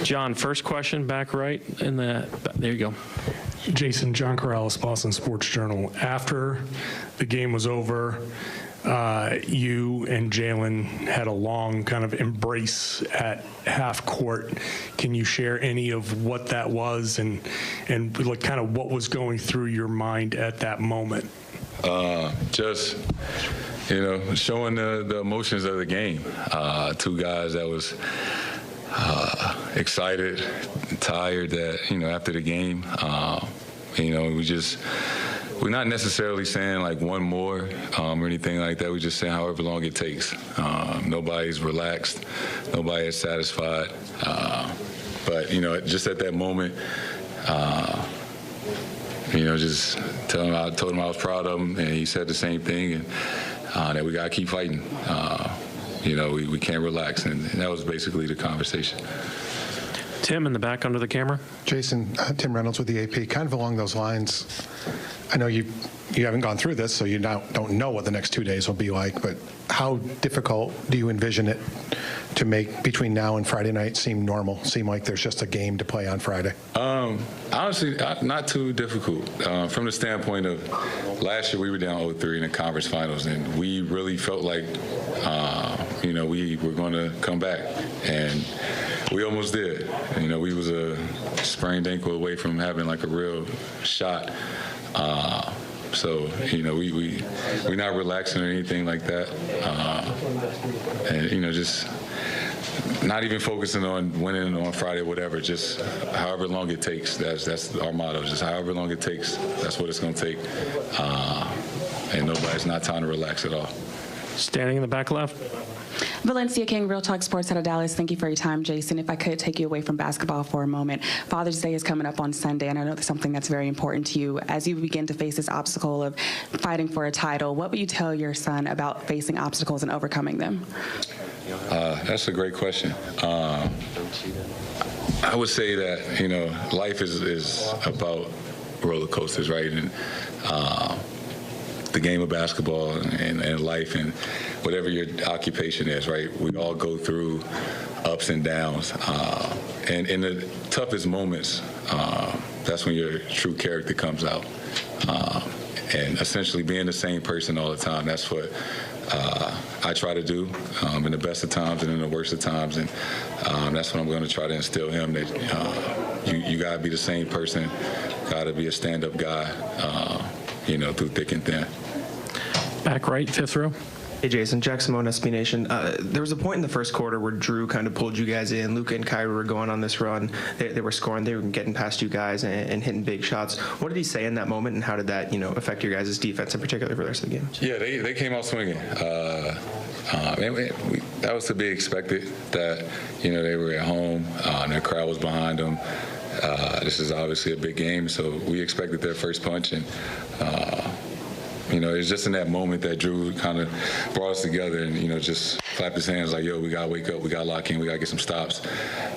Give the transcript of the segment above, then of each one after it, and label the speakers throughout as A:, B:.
A: John, first question, back right in the, there you go.
B: Jason, John Corrales, Boston Sports Journal. After the game was over, you and Jaylen had a long kind of embrace at half court. Can you share any of what that was and like kind of what was going through your mind at that moment?
C: Just, showing the emotions of the game. Two guys that was excited, tired that, after the game, we're not necessarily saying like one more or anything like that. We're just saying however long it takes. Nobody's relaxed. Nobody is satisfied. But, just at that moment, just told him I was proud of him, and he said the same thing, and that we got to keep fighting. We can't relax, and that was basically the conversation.
A: Tim, in the back under the camera.
D: Jayson, Tim Reynolds with the AP. Kind of along those lines, I know you haven't gone through this, so you don't know what the next 2 days will be like, but how difficult do you envision it to make between now and Friday night seem normal, seem like there's just a game to play on Friday?
C: Honestly, not too difficult. From the standpoint of last year, we were down 0-3 in the conference finals, and we really felt like, we were going to come back, and we almost did. We was a sprained ankle away from having like a real shot. So, we're not relaxing or anything like that. And, just not even focusing on winning on Friday or whatever, just however long it takes. That's our motto, just however long it takes. That's what it's going to take. And nobody's not time to relax at all.
A: Standing in the back left.
E: Valencia King, Real Talk Sports out of Dallas. Thank you for your time, Jayson. If I could take you away from basketball for a moment. Father's Day is coming up on Sunday, and I know that's something that's very important to you. As you begin to face this obstacle of fighting for a title, what would you tell your son about facing obstacles and overcoming them?
C: That's a great question. I would say that, life is about roller coasters, right? And the game of basketball and life and whatever your occupation is, right? We all go through ups and downs. And in the toughest moments, that's when your true character comes out. And essentially being the same person all the time, that's what I try to do in the best of times and in the worst of times. And that's what I'm going to try to instill him, that you got to be the same person, got to be a stand-up guy, through thick and thin.
A: Back right, fifth row.
F: Hey, Jayson. Jack Simone, SB Nation. There was a point in the first quarter where Drew kind of pulled you guys in. Luka and Kyrie were going on this run. They were scoring. They were getting past you guys and hitting big shots. What did he say in that moment, and how did that, affect your guys' defense, in particular, for the rest of the game?
C: Yeah, they came out swinging. That was to be expected, that, they were at home. Their crowd was behind them. This is obviously a big game, so we expected their first punch. And it was just in that moment that Drew kind of brought us together and, just clapped his hands like, yo, we got to wake up, we got to lock in, we got to get some stops.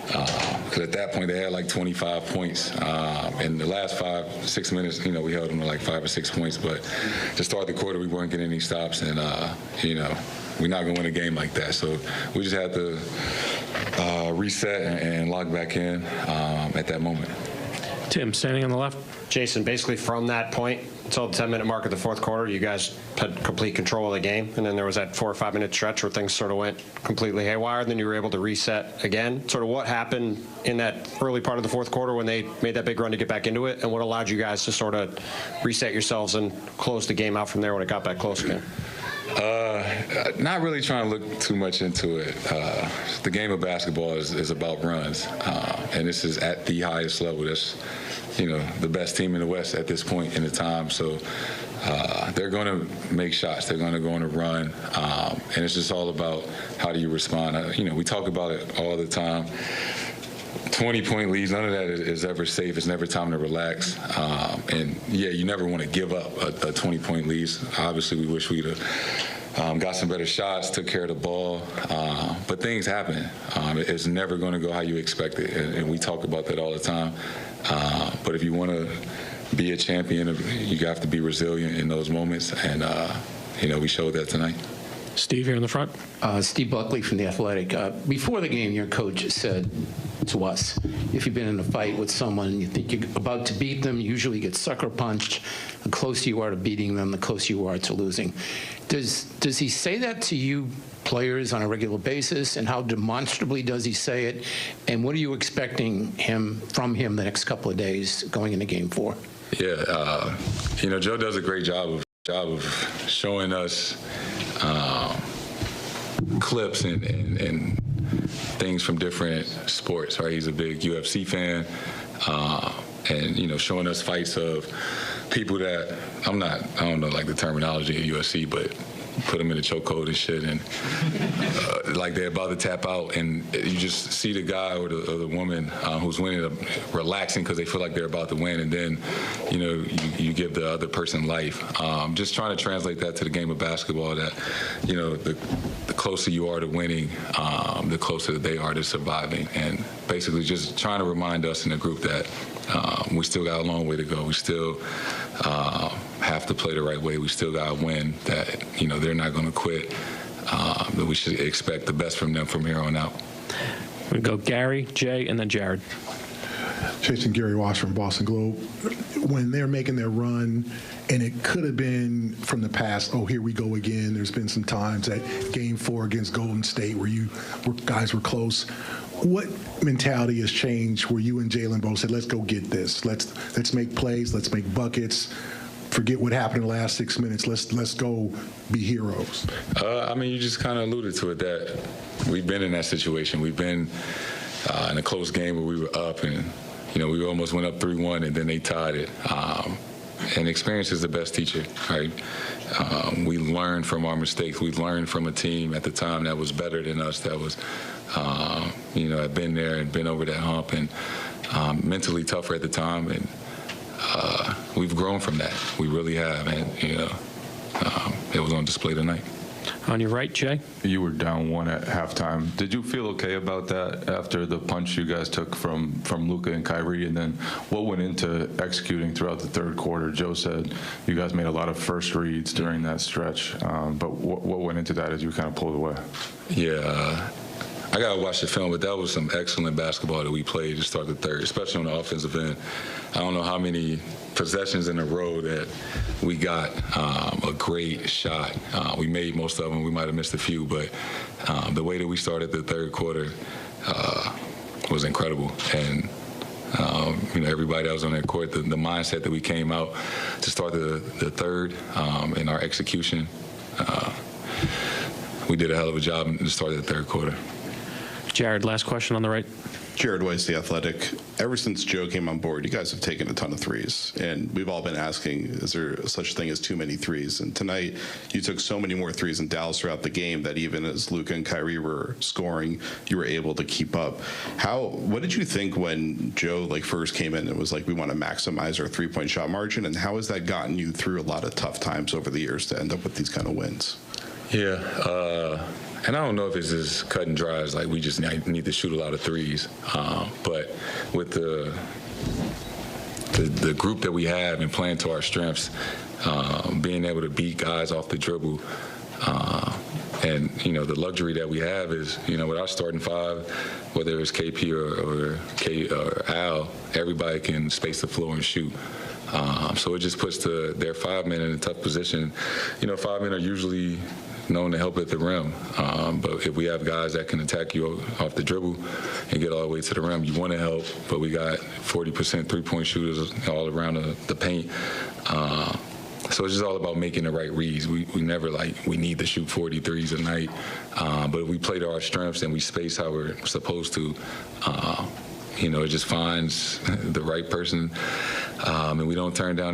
C: Because at that point, they had like 25 points. In the last 5-6 minutes, we held them to like 5 or 6 points. But to start the quarter, we weren't getting any stops. And, we're not going to win a game like that. So we just had to reset and log back in at that moment.
A: Tim, standing on the left.
G: Jayson, basically from that point until the 10-minute mark of the fourth quarter, you guys had complete control of the game, and then there was that 4 or 5 minute stretch where things sort of went completely haywire, and then you were able to reset again. Sort of what happened in that early part of the fourth quarter when they made that big run to get back into it, and what allowed you guys to sort of reset yourselves and close the game out from there when it got back close again?
C: Not really trying to look too much into it. The game of basketball is about runs, and this is at the highest level. That's, the best team in the West at this point in the time. So they're going to make shots. They're going to go on a run, and it's just all about how do you respond. We talk about it all the time. 20-point leads, none of that is ever safe. It's never time to relax. And, yeah, you never want to give up a 20-point lead. Obviously, we wish we'd have got some better shots, took care of the ball. But things happen. It's never going to go how you expect it. And we talk about that all the time. But if you want to be a champion, you have to be resilient in those moments. And, we showed that tonight.
A: Steve here in the front.
H: Steve Buckley from The Athletic. Before the game, your coach said to us, if you've been in a fight with someone and you think you're about to beat them, you usually get sucker punched. The closer you are to beating them, the closer you are to losing. Does he say that to you players on a regular basis, and how demonstrably does he say it? And what are you expecting from him the next couple of days going into Game 4?
C: Yeah, Joe does a great job of showing us clips and things from different sports. Right, he's a big UFC fan, and showing us fights of people that I don't know like the terminology of UFC, but put them in a chokehold and shit, and like they're about to tap out, and you just see the guy or the woman who's winning relaxing because they feel like they're about to win, and then you give the other person life. Just trying to translate that to the game of basketball, that the closer you are to winning, the closer they are to surviving, and basically just trying to remind us in the group that we still got a long way to go. We still have to play the right way. We still got to win. That they're not going to quit. That we should expect the best from them from here on out.
A: We go Gary, Jay, and then Jared.
I: Jason, Gary Wash from Boston Globe. When they're making their run, and it could have been from the past, oh, here we go again. There's been some times at Game 4 against Golden State where guys were close. What mentality has changed where you and Jalen both said, let's go get this. Let's make plays. Let's make buckets. Forget what happened in the last 6 minutes. Let's go be heroes.
C: You just kind of alluded to it, that we've been in that situation. We've been in a close game where we were up, and we almost went up 3-1, and then they tied it. And experience is the best teacher, right? We learned from our mistakes. We learned from a team at the time that was better than us, that was, had been there and been over that hump, and mentally tougher at the time. And we've grown from that. We really have, and it was on display tonight.
A: On your right, Jay.
J: You were down 1 at halftime. Did you feel okay about that after the punch you guys took from Luka and Kyrie? And then what went into executing throughout the third quarter? Joe said you guys made a lot of first reads during that stretch. But what went into that as you kind of pulled away?
C: Yeah. I got to watch the film, but that was some excellent basketball that we played to start the third, especially on the offensive end. I don't know how many possessions in a row that we got a great shot. We made most of them. We might have missed a few, but the way that we started the third quarter was incredible. And everybody that was on that court, the mindset that we came out to start the third in our execution, we did a hell of a job in the start of the third quarter.
A: Jared, last question on the right.
K: Jared Weiss, The Athletic. Ever since Joe came on board, you guys have taken a ton of threes, and we've all been asking, is there such a thing as too many threes? And tonight, you took so many more threes in Dallas throughout the game that even as Luka and Kyrie were scoring, you were able to keep up. What did you think when Joe first came in and was like, we want to maximize our three-point shot margin, and how has that gotten you through a lot of tough times over the years to end up with these kind of wins?
C: Yeah, and I don't know if it's as cut and dry as we just need to shoot a lot of threes. But with the group that we have and playing to our strengths, being able to beat guys off the dribble, and the luxury that we have is with our starting five, whether it's KP or Al, everybody can space the floor and shoot. So it just puts their 5 men in a tough position. 5 men are usually known to help at the rim. But if we have guys that can attack you off the dribble and get all the way to the rim, you want to help. But we got 40% three-point shooters all around the paint. So it's just all about making the right reads. We never we need to shoot 43s a night. But if we play to our strengths and we space how we're supposed to, it just finds the right person, and we don't turn down